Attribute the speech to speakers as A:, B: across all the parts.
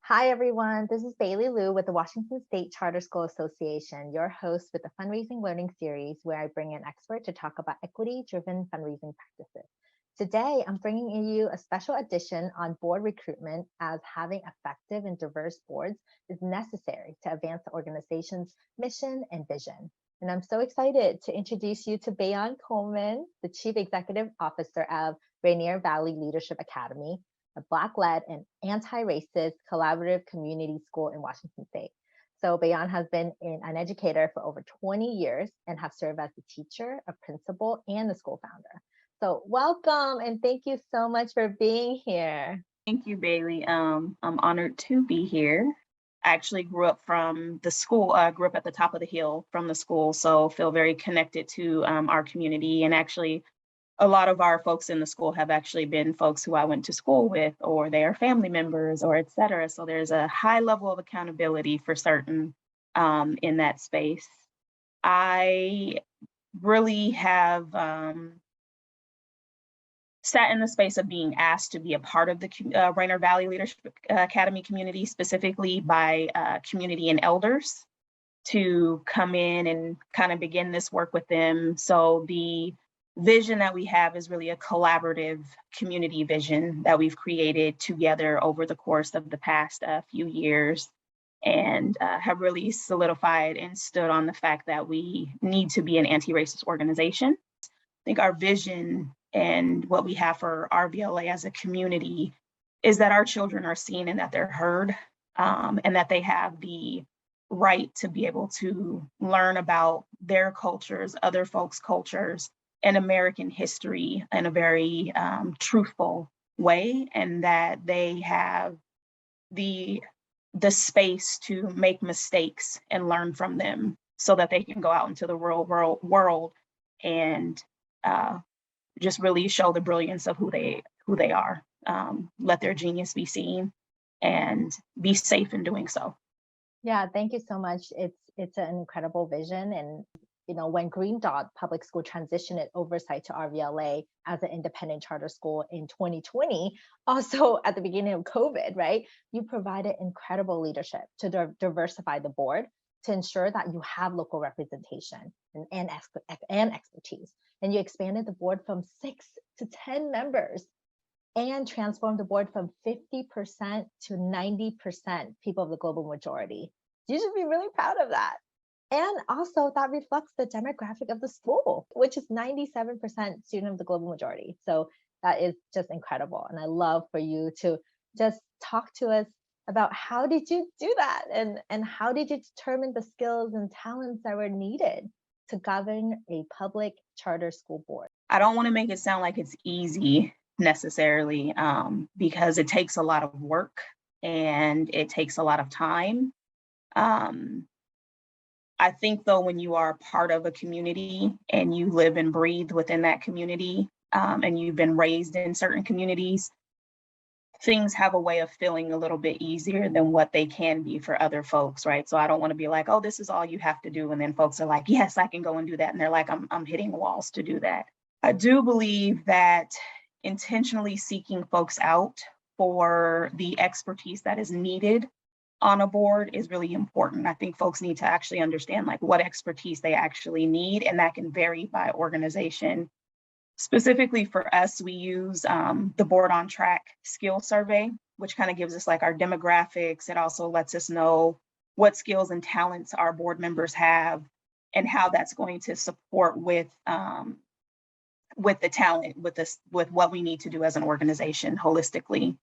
A: Hi, everyone. This is Bailey Liu with the Washington State Charter School Association, your host with the Fundraising Learning Series, where I bring an expert to talk about equity-driven fundraising practices. Today, I'm bringing you a special edition on board recruitment, as having effective and diverse boards is necessary to advance the organization's mission and vision. And I'm so excited to introduce you to Baionne Coleman, the Chief Executive Officer of Rainier Valley Leadership Academy, a Black-led and anti-racist collaborative community school in Washington State. So Baionne has been an educator for over 20 years and have served as a teacher, a principal, and the school founder. So welcome and thank you so much for being here.
B: Thank you, Bailey. I'm honored to be here. I actually grew up from the school, grew up at the top of the hill from the school, so feel very connected to our community. And actually, a lot of our folks in the school have actually been folks who I went to school with, or they are family members, or et cetera. So there's a high level of accountability for certain in that space. I really have sat in the space of being asked to be a part of the Rainier Valley Leadership Academy community, specifically by community and elders, to come in and kind of begin this work with them. So the vision that we have is really a collaborative community vision that we've created together over the course of the past few years, and have really solidified and stood on the fact that we need to be an anti-racist organization. I think our vision and what we have for RVLA as a community is that our children are seen and that they're heard, and that they have the right to be able to learn about their cultures, other folks' cultures, and American history in a very truthful way, and that they have the space to make mistakes and learn from them so that they can go out into the real world and just really show the brilliance of who they are. Let their genius be seen and be safe in doing so.
A: Yeah, thank you so much. It's an incredible vision. And when Green Dot Public School transitioned its oversight to RVLA as an independent charter school in 2020, also at the beginning of COVID, right? You provided incredible leadership to diversify the board to ensure that you have local representation and expertise. And you expanded the board from 6 to 10 members and transformed the board from 50% to 90% people of the global majority. You should be really proud of that. And also that reflects the demographic of the school, which is 97% student of the global majority. So that is just incredible. And I love for you to just talk to us about how did you do that, and how did you determine the skills and talents that were needed to govern a public charter school board?
B: I don't want to make it sound like it's easy necessarily, because it takes a lot of work and it takes a lot of time. I think though, when you are part of a community and you live and breathe within that community, and you've been raised in certain communities, things have a way of feeling a little bit easier than what they can be for other folks, right? So I don't want to be like, oh, this is all you have to do. And then folks are like, yes, I can go and do that. And they're like, I'm hitting walls to do that. I do believe that intentionally seeking folks out for the expertise that is needed on a board is really important. I think folks need to actually understand like what expertise they actually need, and that can vary by organization. Specifically for us, we use the Board on Track skill survey, which kind of gives us like our demographics. It also lets us know what skills and talents our board members have and how that's going to support with the talent, with what we need to do as an organization holistically.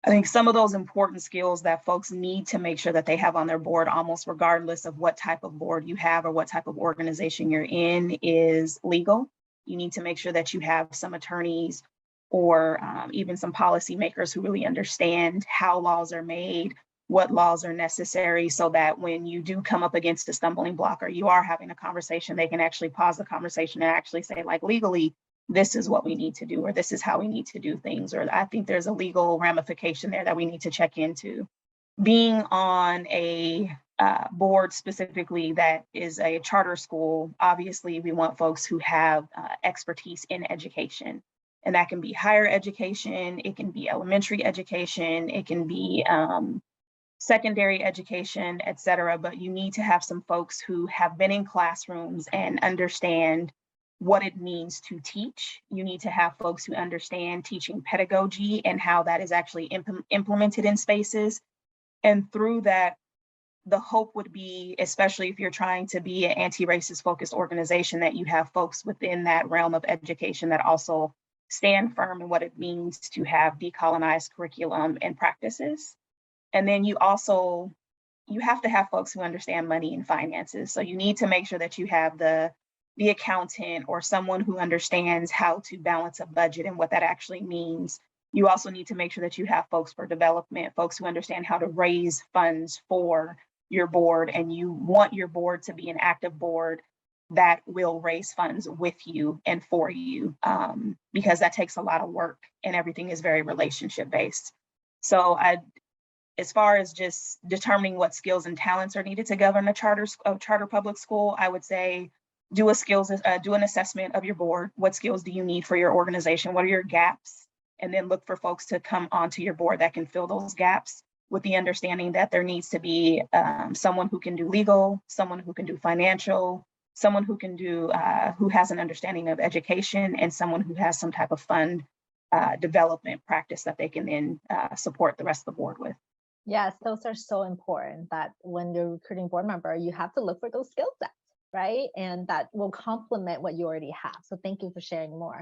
B: I think some of those important skills that folks need to make sure that they have on their board, almost regardless of what type of board you have or what type of organization you're in, is legal. You need to make sure that you have some attorneys or even some policymakers who really understand how laws are made, what laws are necessary, so that when you do come up against a stumbling block or you are having a conversation, they can actually pause the conversation and actually say, like, legally, this is what we need to do, or this is how we need to do things, or I think there's a legal ramification there that we need to check into. Being on a board specifically that is a charter school, obviously we want folks who have expertise in education. And that can be higher education, it can be elementary education, it can be secondary education, et cetera. But you need to have some folks who have been in classrooms and understand what it means to teach. You need to have folks who understand teaching pedagogy and how that is actually implemented in spaces. And through that, the hope would be, especially if you're trying to be an anti-racist focused organization, that you have folks within that realm of education that also stand firm in what it means to have decolonized curriculum and practices. And then you have to have folks who understand money and finances. So you need to make sure that you have the accountant or someone who understands how to balance a budget and what that actually means. You also need to make sure that you have folks for development, folks who understand how to raise funds for your board, and you want your board to be an active board that will raise funds with you and for you, because that takes a lot of work and everything is very relationship based. So as far as just determining what skills and talents are needed to govern a charter public school, I would say do an assessment of your board. What skills do you need for your organization? What are your gaps? And then look for folks to come onto your board that can fill those gaps, with the understanding that there needs to be someone who can do legal, someone who can do financial, someone who can do who has an understanding of education, and someone who has some type of fund development practice that they can then support the rest of the board with.
A: Yes, those are so important, that when you're recruiting board member, you have to look for those skill sets, right? And that will complement what you already have. So thank you for sharing more.